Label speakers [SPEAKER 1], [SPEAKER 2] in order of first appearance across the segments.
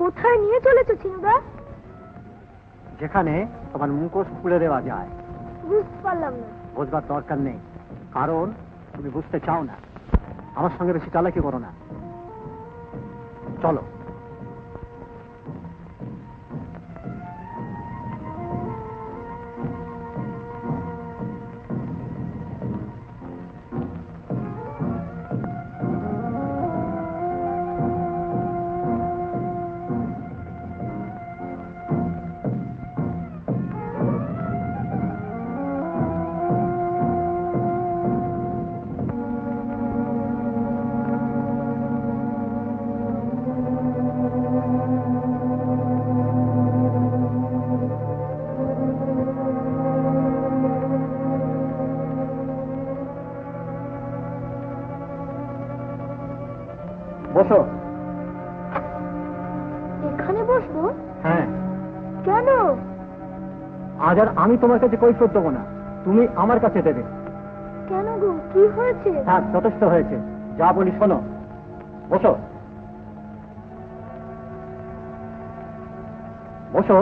[SPEAKER 1] কোথায় নিয়ে চলেছো চিনুদা?
[SPEAKER 2] যেখানে তোমার মুখোশ খুলে দেওয়া যায়।
[SPEAKER 1] বুঝতে পারলাম না।
[SPEAKER 2] বুঝবার দরকার নেই, কারণ তুমি বুঝতে চাও না। আমার সঙ্গে বেশি চালাকি করো না। চলো। বসো।
[SPEAKER 1] এখানে বসবো?
[SPEAKER 2] হ্যাঁ।
[SPEAKER 1] কেন?
[SPEAKER 2] আজ আর আমি তোমার কাছে কৈফিয়ত দেবো না, তুমি আমার কাছে দেবে।
[SPEAKER 1] কেন গো, কি হয়েছে?
[SPEAKER 2] হ্যাঁ, যথেষ্ট হয়েছে, যা বলি শোনো। বসো বসো।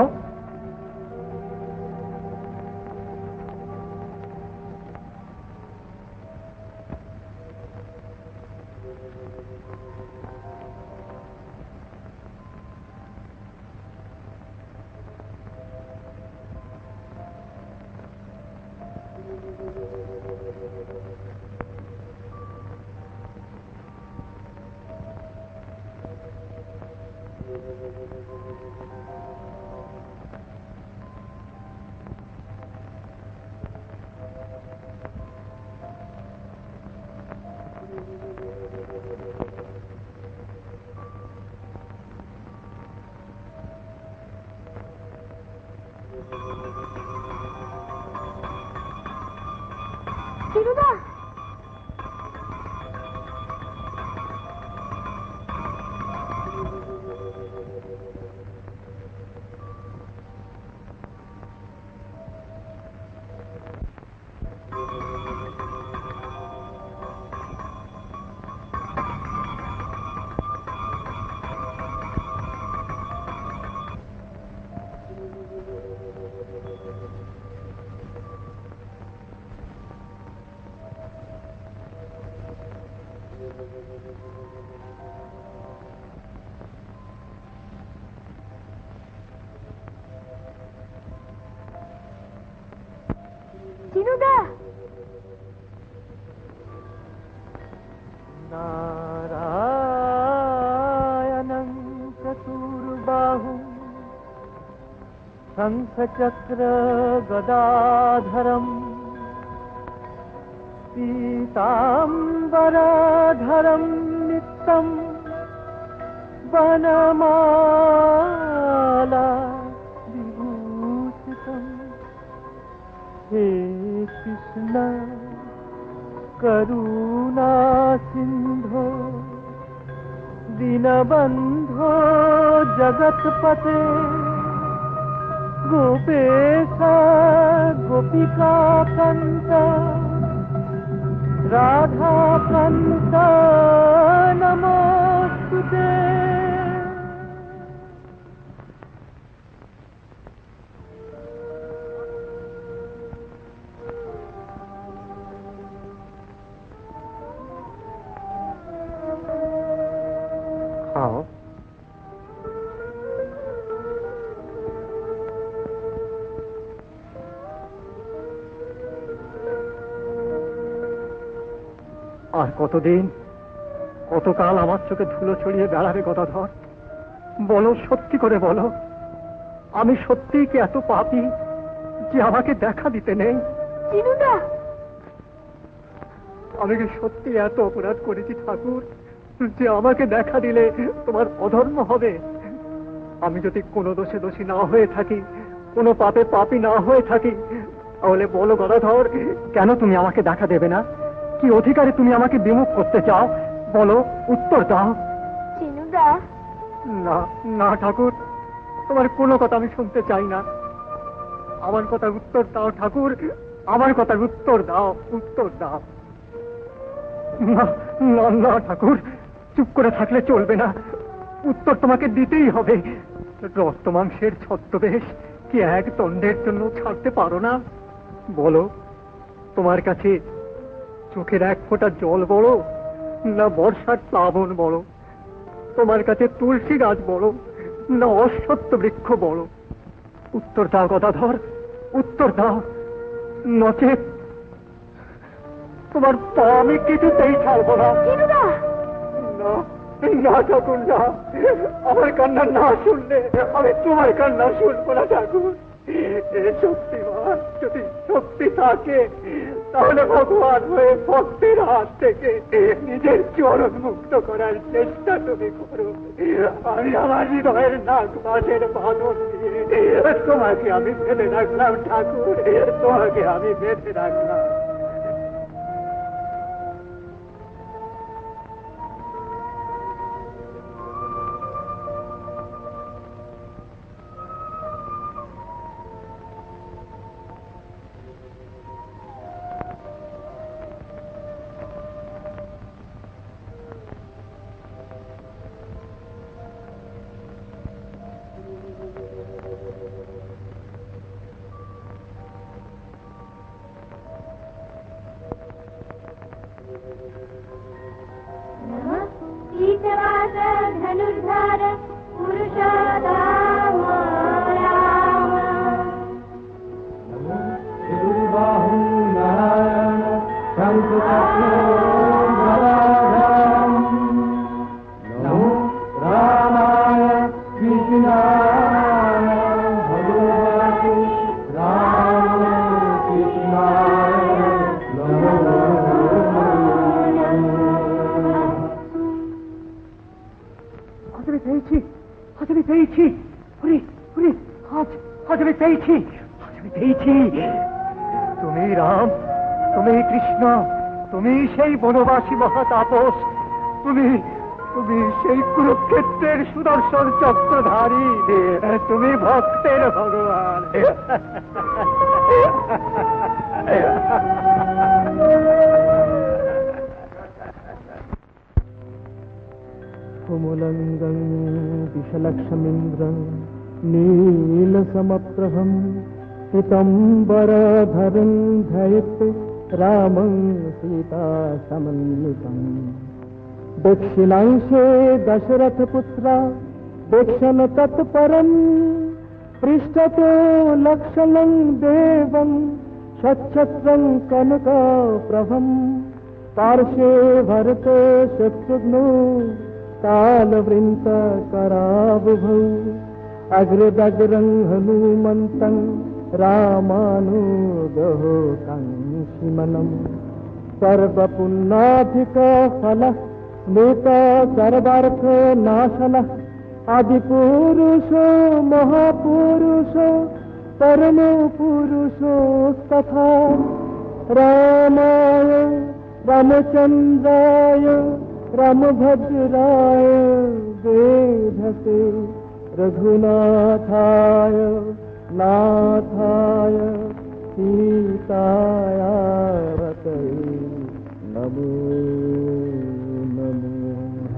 [SPEAKER 1] চিনুদা, চিনুদা।
[SPEAKER 2] নারায়ণং চতুর্বাহুঃ শঙ্খচক্র গদাধরম পীতাম্বরধরম নিত্যম বনমালা বিভূষিতম। হে কৃষ্ণ করুণা সিন্ধো দীনবন্ধো জগৎপতে গোপেশ গোপিকাকান্ত রাধাকান্ত নমোস্তুতে। খাও। আর কতদিন, কতকাল আমার চোখে ধুলো ছড়িয়ে বেড়াবে গদাধর? বলো, সত্যি করে বলো, আমি সত্যিই কি এত পাপী যে আমাকে দেখা দিতে নেই?
[SPEAKER 1] চিনুদা,
[SPEAKER 2] আমি কি সত্যি এত অপরাধ করেছি ঠাকুর যে আমাকে দেখা দিলে তোমার অধর্ম হবে? আমি যদি কোনো দোষে দোষী না হয়ে থাকি, কোনো পাপে পাপী না হয়ে থাকি, তাহলে বলো গদাধর, কেন তুমি আমাকে দেখা দেবে না? কি অধিকারে তুমি আমাকে বিমুখ করতে চাও? বলো, উত্তর দাও।
[SPEAKER 1] চিনুদা।
[SPEAKER 2] না না ঠাকুর, তোমার কোনো কথা আমি শুনতে চাই না। আমার কথার উত্তর দাও ঠাকুর, আমার কথার উত্তর দাও, উত্তর দাও। না না না ঠাকুর, চুপ করে থাকলে চলবে না। উত্তর তোমাকে দিতেই হবে। রক্ত মাংসের ছদ্মবেশ কি এক দণ্ডের জন্য ছাড়তে পারো না? বলো, তোমার কাছে চোখের এক ফোঁটা জল বড়, না বর্ষার প্লাবন বড়? তোমার কাছে তুলসী গাছ বড়, না অশ্বত্থ বৃক্ষ বড়? উত্তর দাও গদাধর, উত্তর দাও, নচেত তোমার পা আমি কিছুতেই ছাড়বো না।
[SPEAKER 1] চিনুদা,
[SPEAKER 2] না না ঠাকুর, না, আমার কান্না না শুনলে আমি তোমার কান্না শুনবো না ঠাকুর। এ শক্তিমান যদি শক্তি থাকে তাহলে ভগবান হয়ে ভক্তের হাত থেকে নিজের চরণ মুক্ত করার চেষ্টা তুমি করো। আমি আমার হৃদয়ের নাক মাসের বাঁধন দিয়ে তোমাকে আমি বেঁধে রাখলাম ঠাকুর, তোমাকে আমি বেঁধে রাখলাম।
[SPEAKER 1] धनुर्धार पुरुषोत्तम
[SPEAKER 3] बाहु नारायण शंकुचक्र नमो रामाय कृष्णाय भगवते राम कृष्णाय नमो।
[SPEAKER 2] আজ আমি পেয়েছি, ওরে ওরে, আজ আমি পেয়েছি, আজ আমি পেয়েছি। তুমি রাম, তুমি কৃষ্ণ, তুমি সেই বনবাসী মহাতাপস, তুমি তুমি সেই কুরুক্ষেত্রের সুদর্শন চক্রধারী, তুমি ভক্তের ভগবান।
[SPEAKER 3] कुमुलंगं विशलक्षमिन्द्रं नीलसमप्रभं पीतम्बरधरं ध्यायेत् रामं सीतासमन्वितं। दक्षिणांशे दशरथपुत्रा दक्षिण तत्परं पृष्ठतो लक्षणं देवं षट्छत्रं कनकप्रभं। पार्श्वे भरतो शत्रुघ्नो कालवृन्त करावुभौ। अग्रदग्रं हनुमन्तं रामानुजो काङ्क्षिमनं। सर्वपुण्णाधिकफलः स्मृता सर्वार्थनाशनः। आदिपुरुषो महापुरुषो परमो पुरुषोस्तथा। रामाय रामचन्द्राय रामभद्राय वेधसे। रघुनाथाय नाथाय सीताय वतये नमो नमः।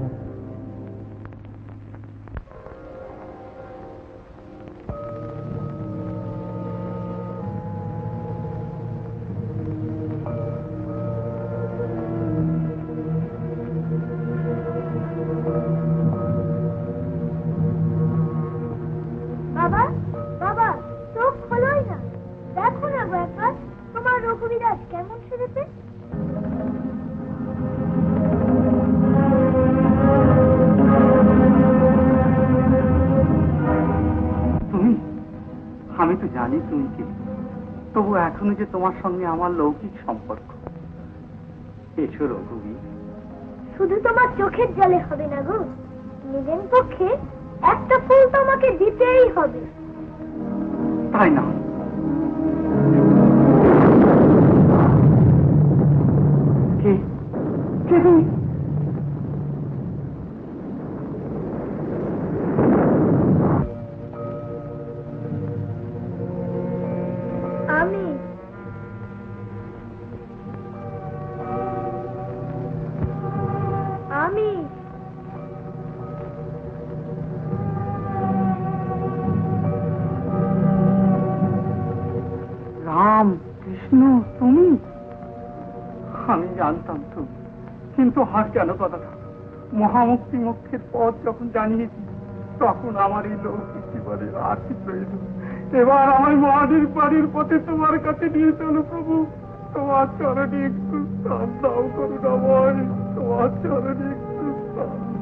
[SPEAKER 1] বাবা, বাবা, চোখ খোলোই না, দেখো না গো একবার তোমার রঘুবীরাজ কেমন সেজেছে।
[SPEAKER 4] তুমি, আমি তো জানি তুমি কে, তবু এখনো যে তোমার সঙ্গে আমার লৌকিক সম্পর্ক। এসো রঘুবীর।
[SPEAKER 1] শুধু তোমার চোখের জলে হবে না গো, নিজের পক্ষে একটা ফুল তোমাকে দিতেই হবে।
[SPEAKER 4] তাই না? কে কে তুমি?
[SPEAKER 1] আমি আমি
[SPEAKER 4] আমি জানতাম তো, কিন্তু আর কেন কথাটা মহামুক্তি মুক্তির পথ যখন জানিয়েছি, তখন আমার এই লৌকিক জীবনের আর কি প্রয়োজন? এবার আমার মহাদেব বাড়ির পথে তোমার কাছে নিয়ে চলো প্রভু। তোমার চরণে একটু স্থান দাও করুণাময়, তোমার চরণে একটু স্থান দাও।